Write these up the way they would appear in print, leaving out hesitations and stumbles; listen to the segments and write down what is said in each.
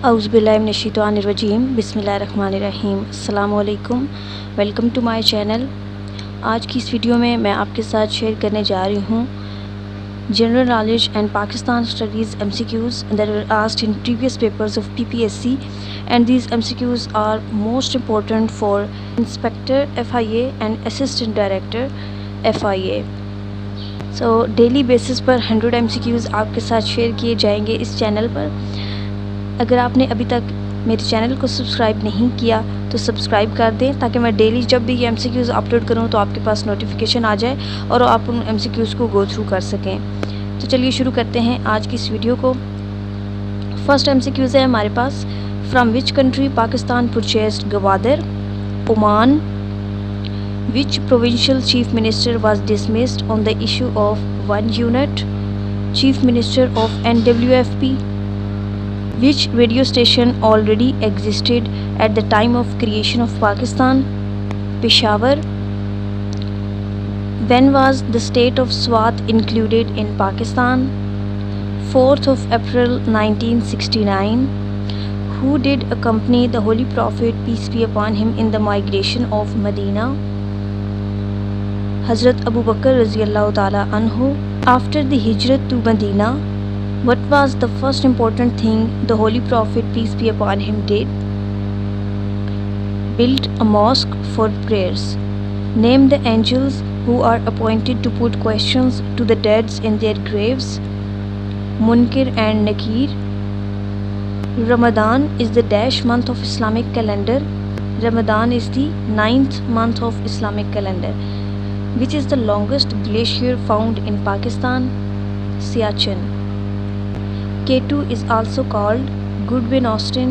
औज़ुबिल्लाहिमिनश्शैतानिर्रजीम बिस्मिल्लाहिर्रहमानिर्रहीम अस्सलाम-ओ-अलैकुम। Welcome to my channel. आज की इस वीडियो में मैं आपके साथ शेयर करने जा रही हूँ general knowledge and Pakistan studies MCQs that were asked in previous papers of PPSC, and these MCQs are most important for Inspector FIA and Assistant Director FIA। Daily basis पर 100 MCQs आपके साथ शेयर किए जाएंगे इस चैनल पर। अगर आपने अभी तक मेरे चैनल को सब्सक्राइब नहीं किया तो सब्सक्राइब कर दें, ताकि मैं डेली जब भी ये MCQs अपलोड करूं तो आपके पास नोटिफिकेशन आ जाए और आप उन MCQs को गो थ्रू कर सकें। तो चलिए शुरू करते हैं आज की इस वीडियो को। फर्स्ट MCQs है हमारे पास, from which country Pakistan purchased Gwadar? Oman. Which provincial chief minister was dismissed on the issue of 1 unit? Chief minister of NWFP। Which radio station already existed at the time of creation of Pakistan? Peshawar. When was the state of Swat included in Pakistan? 4th of April 1969. Who did accompany the Holy Prophet, peace be upon him, in the migration of Medina? Hazrat Abu Bakr Raziyallahu Ta'ala Anhu. After the Hijrat to Medina, what was the first important thing the Holy Prophet, peace be upon him, did? Built a mosque for prayers. Name the angels who are appointed to put questions to the dead in their graves. Munkir and Nakir. Ramadan is the dash month of Islamic calendar. Ramadan is the 9th month of Islamic calendar. Which is the longest glacier found in Pakistan? Siachen. K2 is also called Goodwin Austen.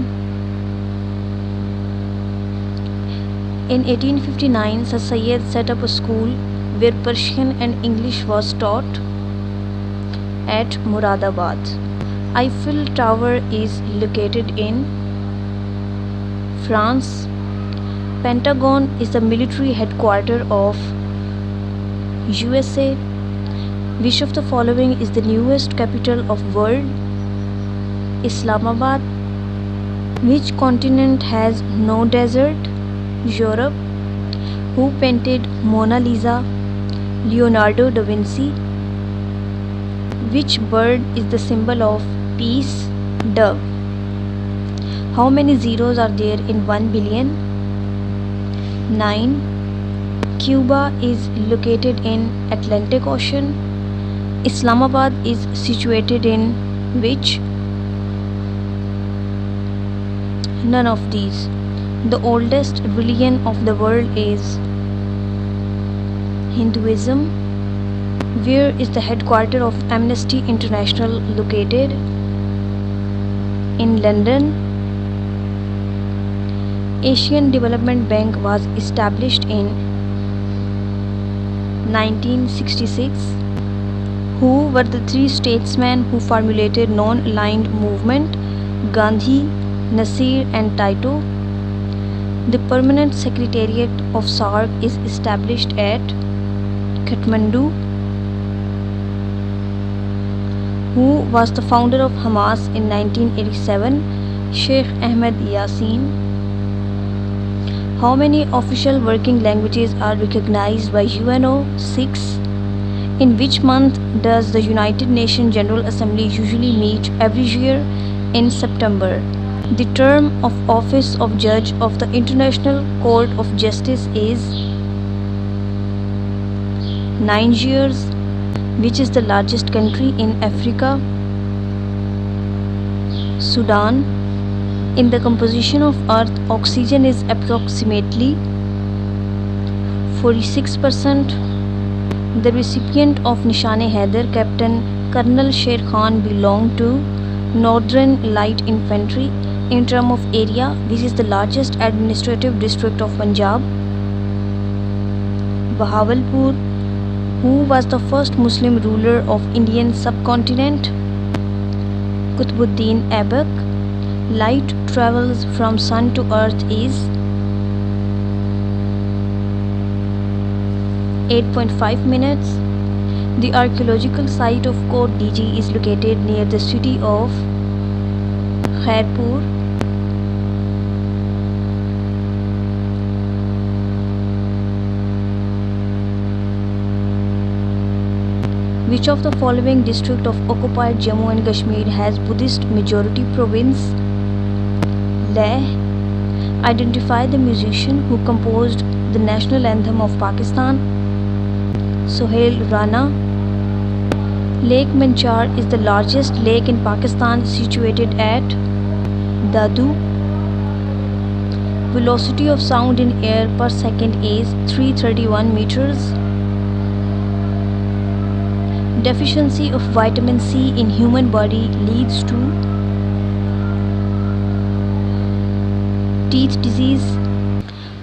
In 1859, Sir Syed set up a school where Persian and English was taught at Muradabad. Eiffel Tower is located in France. Pentagon is the military headquarters of USA. Which of the following is the newest capital of world? Islamabad. Which continent has no desert? Europe. Who painted Mona Lisa? Leonardo da Vinci. Which bird is the symbol of peace? Dove. How many zeros are there in 1 billion? 9. Cuba is located in Atlantic Ocean. Islamabad is situated in which? None of these. The oldest religion of the world is Hinduism. Where is the headquarters of Amnesty International located? In London. Asian Development Bank was established in 1966. Who were the 3 statesmen who formulated non-aligned movement? Gandhi, Nasir and Tito. The permanent secretariat of SAARC is established at Kathmandu. Who was the founder of Hamas in 1987? Sheikh Ahmed Yassin. How many official working languages are recognized by UNO? 6. In which month does the United Nations General Assembly usually meet every year? In September. The term of office of Judge of the International Court of Justice is 9 years. Which is the largest country in Africa? Sudan. In the composition of Earth, oxygen is approximately 46%. The recipient of Nishan-e-Haider, Captain Colonel Sher Khan, belonged to Northern Light Infantry. In terms of area, which is the largest administrative district of Punjab? Bahawalpur. Who was the first Muslim ruler of Indian subcontinent? Qutbuddin Aibak. Light travels from sun to earth is 8.5 minutes. The archaeological site of Kot Diji is located near the city of Khairpur. Which of the following district of occupied Jammu and Kashmir has Buddhist majority province? Leh. Identify the musician who composed the national anthem of Pakistan. Sohail Rana. Lake Manchar is the largest lake in Pakistan, situated at Dadu. Velocity of sound in air per second is 331 meters. Deficiency of vitamin C in human body leads to teeth disease.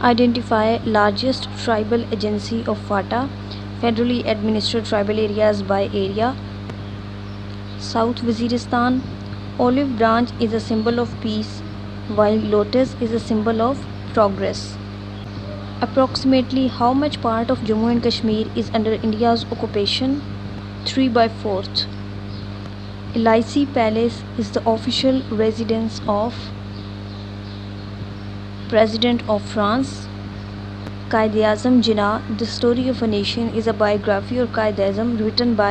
Identify largest tribal agency of FATA, federally administered tribal areas by area. South Waziristan. Olive branch is a symbol of peace, while lotus is a symbol of progress. Approximately how much part of Jammu and Kashmir is under India's occupation? 3/4. Elysee Palace is the official residence of President of France. Qaid-e-Azam Jinnah, The Story of a Nation, is a biography or Qaid-e-Azam written by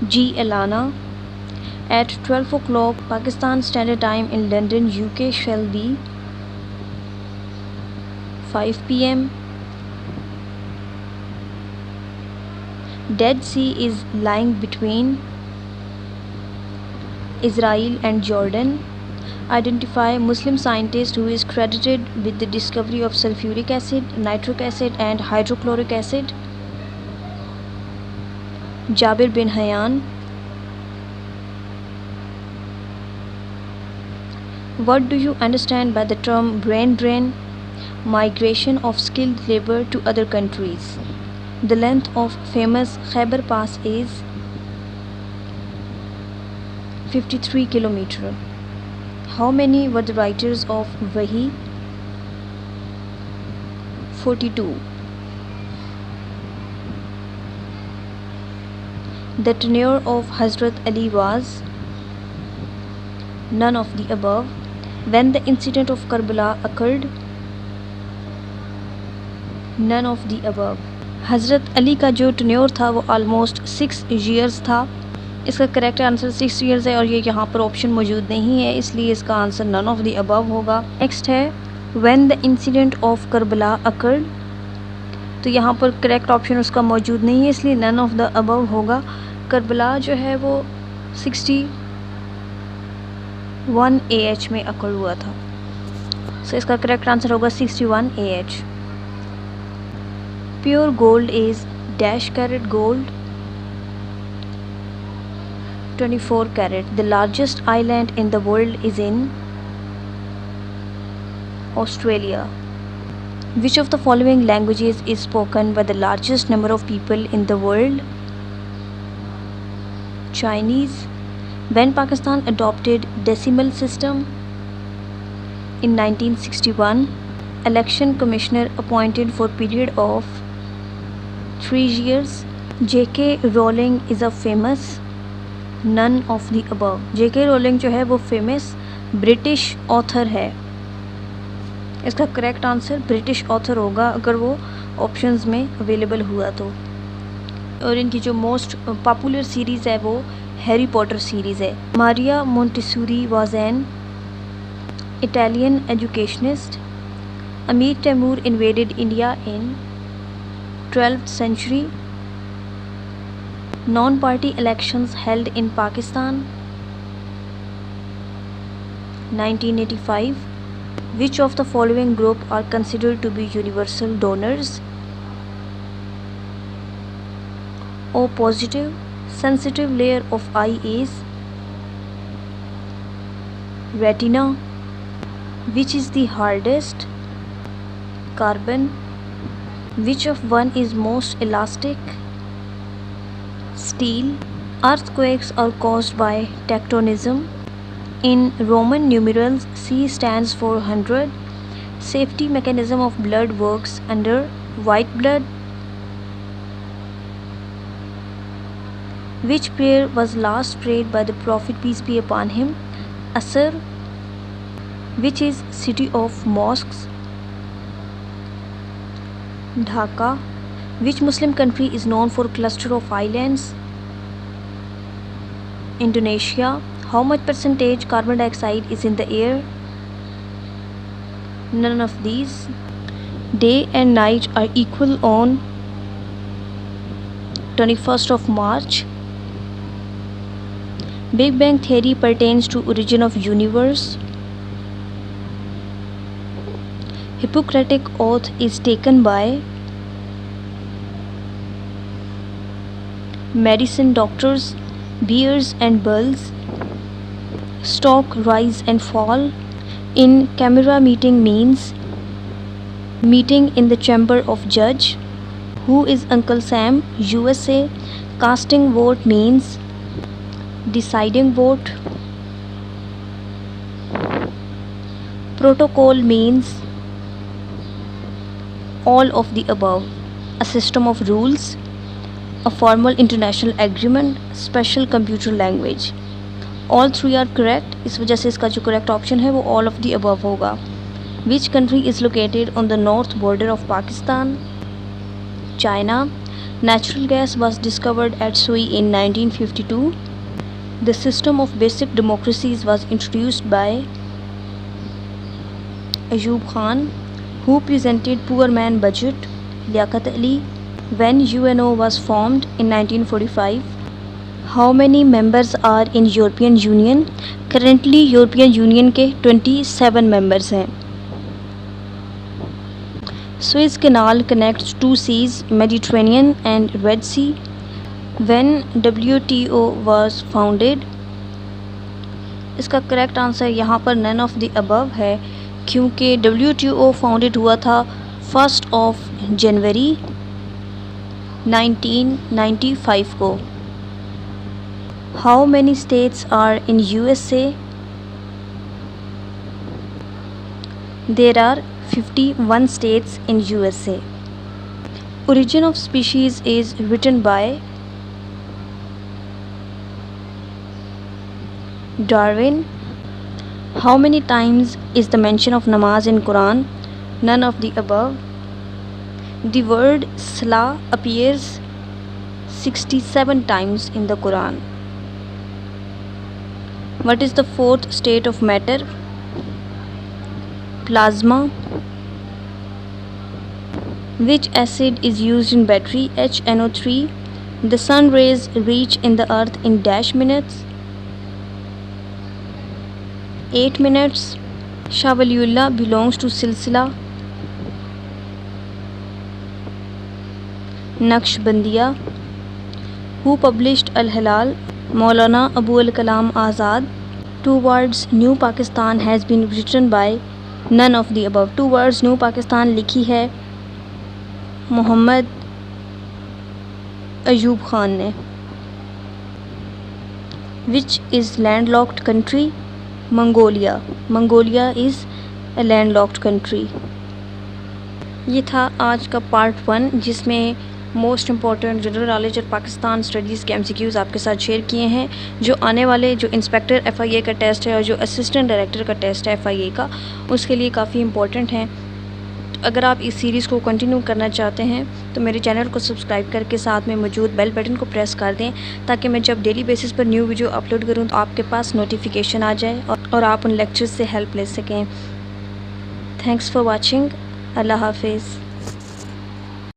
G. Elana. At 12 o'clock Pakistan Standard Time in London, UK shall be 5 p.m. Dead Sea is lying between Israel and Jordan. Identify Muslim scientist who is credited with the discovery of sulfuric acid, nitric acid and hydrochloric acid. Jabir bin Hayyan. What do you understand by the term brain drain? Migration of skilled labor to other countries. The length of famous Khyber Pass is 53 km. How many were the writers of Wahi? 42. The tenure of Hazrat Ali was none of the above. When the incident of Karbala occurred? None of the above. हज़रत अली का जो tenure था वो almost 6 years था. इसका correct answer 6 years है और ये यहाँ पर ऑप्शन मौजूद नहीं है, इसलिए इसका answer none of the above होगा. नेक्स्ट है when the incident of Karbala occurred, तो यहाँ पर करेक्ट ऑप्शन उसका मौजूद नहीं है, इसलिए नन ऑफ द अबव होगा. करबला जो है वो 61 AH में अकर्ड हुआ था, सो इसका करेक्ट आंसर होगा 61 AH. Pure gold is dash carat gold 24 carat. The largest island in the world is in Australia. Which of the following languages is spoken by the largest number of people in the world? Chinese. When Pakistan adopted decimal system? In 1961. Election commissioner appointed for period of 3 years. J.K. Rowling is a famous none of the above. J.K. Rowling जो है वो famous British author है. इसका correct answer British author होगा अगर वो options में available हुआ तो. और इनकी जो मोस्ट पॉपुलर सीरीज़ है वो हैरी पॉटर सीरीज़ है. Maria Montessori was an Italian educationist. Amir Timur invaded India in 12th century. Non-party elections held in Pakistan 1985. Which of the following group are considered to be universal donors? O positive. Sensitive layer of eye is retina. Which is the hardest? Carbon. Which of one is most elastic? Steel. Earthquakes are caused by tectonism. In Roman numerals, C stands for 100. Safety mechanism of blood works under white blood. Which prayer was last prayed by the Prophet, peace be upon him? Asr. Which is city of mosques? Dhaka. Which Muslim country is known for cluster of islands? Indonesia. How much percentage carbon dioxide is in the air? None of these. Day and night are equal on 21st of March. Big Bang theory pertains to origin of universe. Hippocratic oath is taken by medicine doctors, bears and bulls. Stock rise and fall. In camera meeting means meeting in the chamber of judge. Who is Uncle Sam? USA. Casting vote means deciding vote. Protocol means all of the above. A system of rules, a formal international agreement, special computer language. All three are correct. इस वजह से इसका जो correct option है वो all of the above होगा. Which country is located on the north border of Pakistan? China. Natural gas was discovered at Sui in 1952. The system of basic democracies was introduced by Ayub Khan. Who presented Poor Man Budget? Liaquat Ali. When UNO was formed in 1945. How many members are in European Union? Currently European Union के 27 members हैं. Suez Canal connects two seas, Mediterranean and Red Sea. When WTO was founded? इसका correct answer यहाँ पर none of the above है, क्योंकि WTO founded हुआ था 1 जनवरी 1995 को. How many states are in USA? There are 51 states in USA. Origin of species is written by Darwin. How many times is the mention of namaz in Quran? None of the above. The word Salah appears 67 times in the Quran. What is the fourth state of matter? Plasma. Which acid is used in battery? HNO3. The sun rays reach in the earth in dash minutes. 8 minutes. Shah Waliullah belongs to Silsila Naqshbandiya. Who published Al-Hilal? Maulana Abul Kalam Azad. Two words New Pakistan has been written by none of the above. Two words New Pakistan लिखी है मोहम्मद अयूब खान ने. Which is landlocked country? Mongolia. Mongolia is a landlocked country. ये था आज का part 1 जिसमें most important general knowledge और Pakistan studies के MCQs आपके साथ शेयर किए हैं. जो आने वाले जो इंस्पेक्टर FIA का टेस्ट है और जो असिस्टेंट डायरेक्टर का टेस्ट है FIA का, उसके लिए काफ़ी इम्पॉर्टेंट हैं. अगर आप इस सीरीज़ को कंटिन्यू करना चाहते हैं तो मेरे चैनल को सब्सक्राइब करके साथ में मौजूद बेल बटन को प्रेस कर दें, ताकि मैं जब डेली बेसिस पर न्यू वीडियो अपलोड करूं तो आपके पास नोटिफिकेशन आ जाए और आप उन लेक्चर्स से हेल्प ले सकें. Thanks for watching. अल्लाह हाफिज़.